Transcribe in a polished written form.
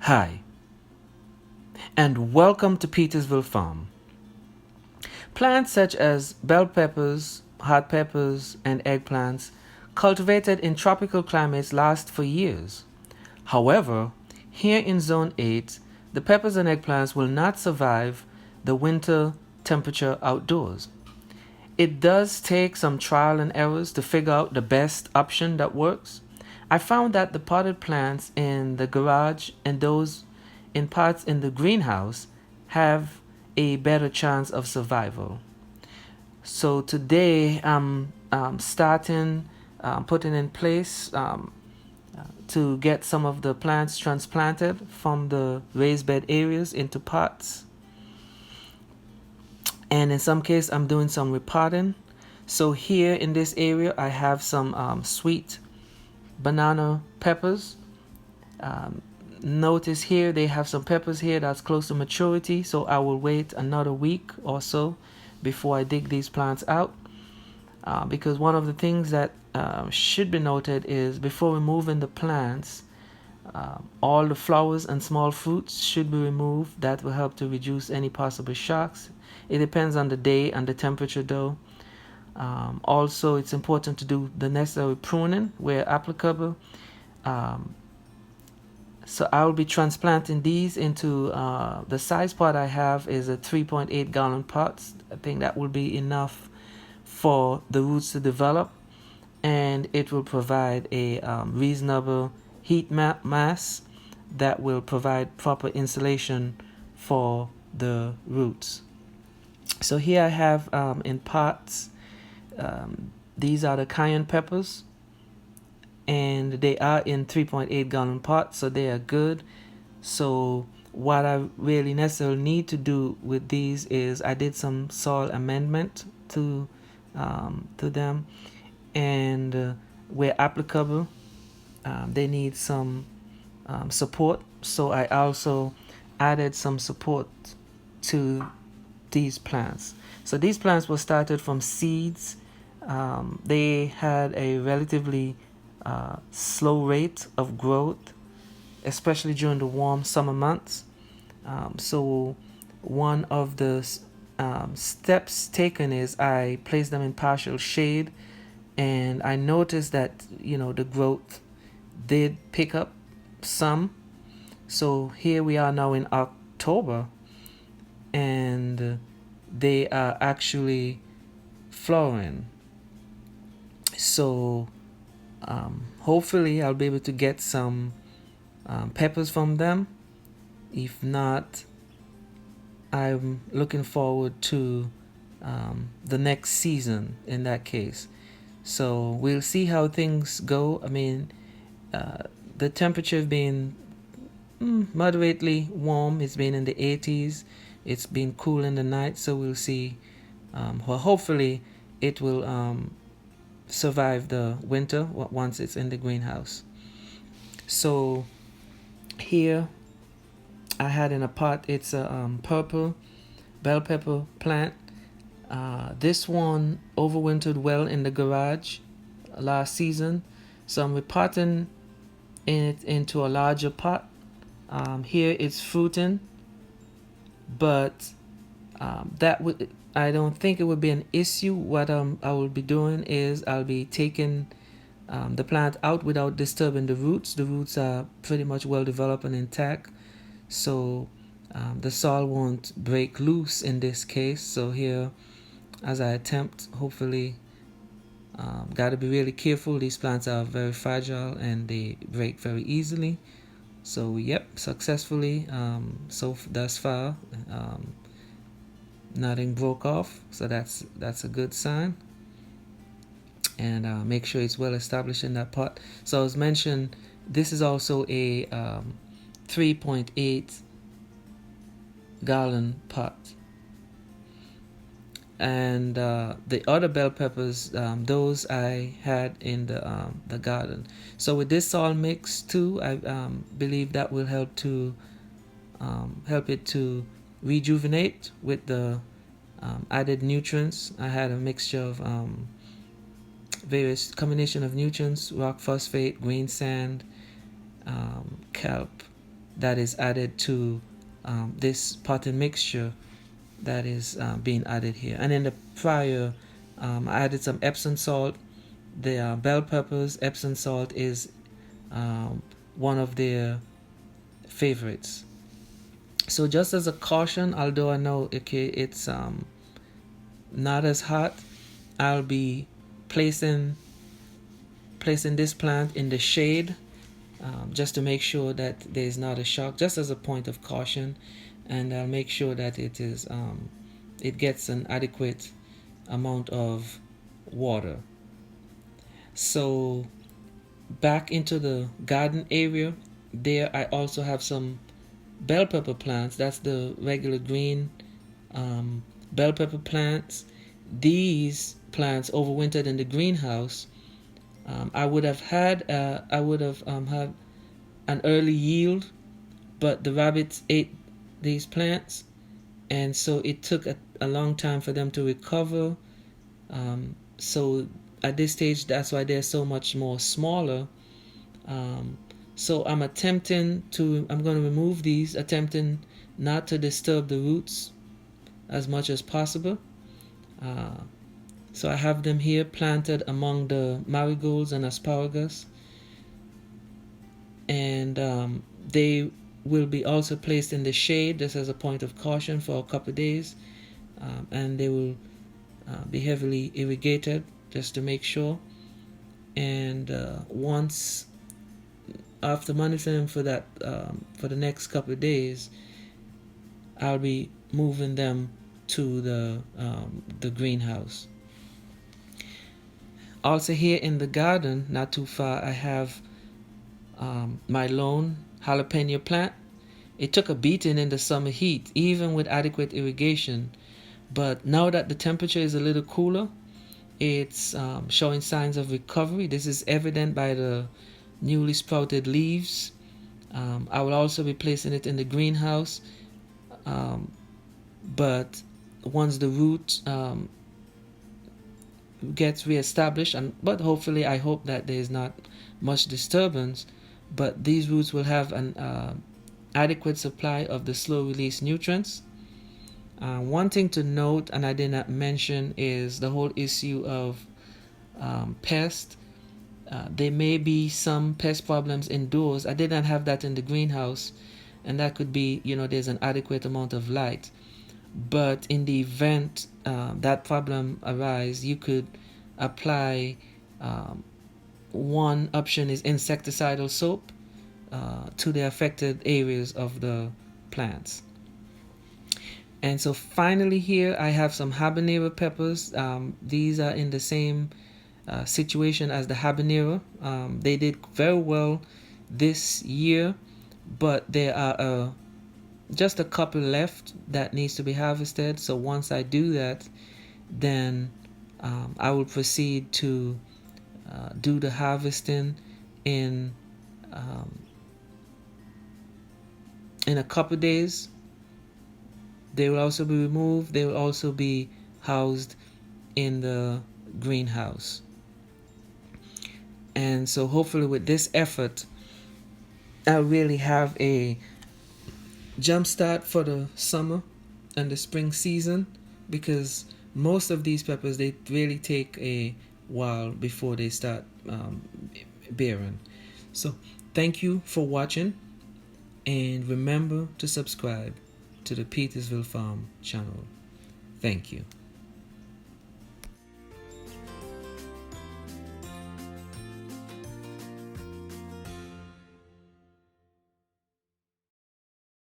Hi, and welcome to Petersville Farm. Plants such as bell peppers, hot peppers, and eggplants cultivated in tropical climates last for years. However, here in Zone 8, the peppers and eggplants will not survive the winter temperature outdoors. It does take some trial and errors to figure out the best option that works. I found that the potted plants in the garage and those in pots in the greenhouse have a better chance of survival. So today I'm starting putting in place to get some of the plants transplanted from the raised bed areas into pots. And in some case I'm doing some repotting. So here in this area I have some sweet banana peppers. Notice here they have some peppers here that's close to maturity, so I will wait another week or so before I dig these plants out, because one of the things that should be noted is before removing the plants, all the flowers and small fruits should be removed. That will help to reduce any possible shocks. It depends on the day and the temperature though. Also, it's important to do the necessary pruning where applicable. So I will be transplanting these into the size pot I have is a 3.8 gallon pot. I think that will be enough for the roots to develop, and it will provide a reasonable heat mass that will provide proper insulation for the roots. So here I have in pots, these are the Cayenne Peppers, and they are in 3.8 gallon pots, so they are good. So what I really necessarily need to do with these is I did some soil amendment to them, and where applicable, they need some support. So I also added some support to these plants. So these plants were started from seeds. They had a relatively slow rate of growth, especially during the warm summer months. So one of the steps taken is I placed them in partial shade, and I noticed that the growth did pick up some. So here we are now in October, and they are actually flowering. So hopefully I'll be able to get some peppers from them. If not, I'm looking forward to the next season in that case. So we'll see how things go. I mean, the temperature has been moderately warm. It's been in the 80s. It's been cool in the night, so we'll see. Well, hopefully it will survive the winter once it's in the greenhouse. So here I had in a pot, it's a purple bell pepper plant. This one overwintered well in the garage last season, so I'm repotting it into a larger pot. Here it's fruiting, but I don't think it would be an issue. What I will be doing is I'll be taking the plant out without disturbing the roots. The roots are pretty much well developed and intact, so the soil won't break loose in this case. So here, as I attempt, hopefully, got to be really careful. These plants are very fragile and they break very easily. So yep, successfully so thus far, nothing broke off, so that's a good sign. And make sure it's well established in that pot. So as mentioned, this is also a 3.8 gallon pot, and the other bell peppers, those I had in the garden. So with this soil mix too, I believe that will help it to rejuvenate with the added nutrients. I had a mixture of various combination of nutrients: rock phosphate, green sand, kelp, that is added to this potting mixture that is being added here. And in the prior, I added some Epsom salt. The bell peppers, Epsom salt is one of their favorites. So just as a caution, although I know okay it's not as hot, I'll be placing this plant in the shade, just to make sure that there's not a shock, just as a point of caution. And I'll make sure that it gets an adequate amount of water. So back into the garden area, there I also have some bell pepper plants. That's the regular green bell pepper plants. These plants overwintered in the greenhouse. I would have had had an early yield, but the rabbits ate these plants, and so it took a long time for them to recover. So at this stage, that's why they're so much more smaller. So I'm going to remove these, attempting not to disturb the roots as much as possible. So I have them here planted among the marigolds and asparagus, and they will be also placed in the shade, just as a point of caution, for a couple of days, and they will be heavily irrigated just to make sure. And once after monitoring for that for the next couple of days, I'll be moving them to the greenhouse. Also here in the garden, not too far, I have my lone jalapeno plant. It took a beating in the summer heat, even with adequate irrigation. But now that the temperature is a little cooler, it's showing signs of recovery. This is evident by the newly sprouted leaves. I will also be placing it in the greenhouse. But once the root gets reestablished, but hopefully I hope that there is not much disturbance, but these roots will have an adequate supply of the slow release nutrients. One thing to note, and I did not mention, is the whole issue of pest. There may be some pest problems indoors. I did not have that in the greenhouse, and that could be, there's an adequate amount of light. But in the event that problem arises, you could apply, one option is insecticidal soap to the affected areas of the plants. And so finally here I have some habanero peppers. These are in the same situation as the habanero. They did very well this year, but there are just a couple left that needs to be harvested. So once I do that, then I will proceed to do the harvesting in a couple days. They will also be removed. They will also be housed in the greenhouse. And so hopefully with this effort, I'll really have a jump start for the summer and the spring season, because most of these peppers, they really take a while before they start bearing. So thank you for watching, and remember to subscribe to the Petersville Farm channel. Thank you.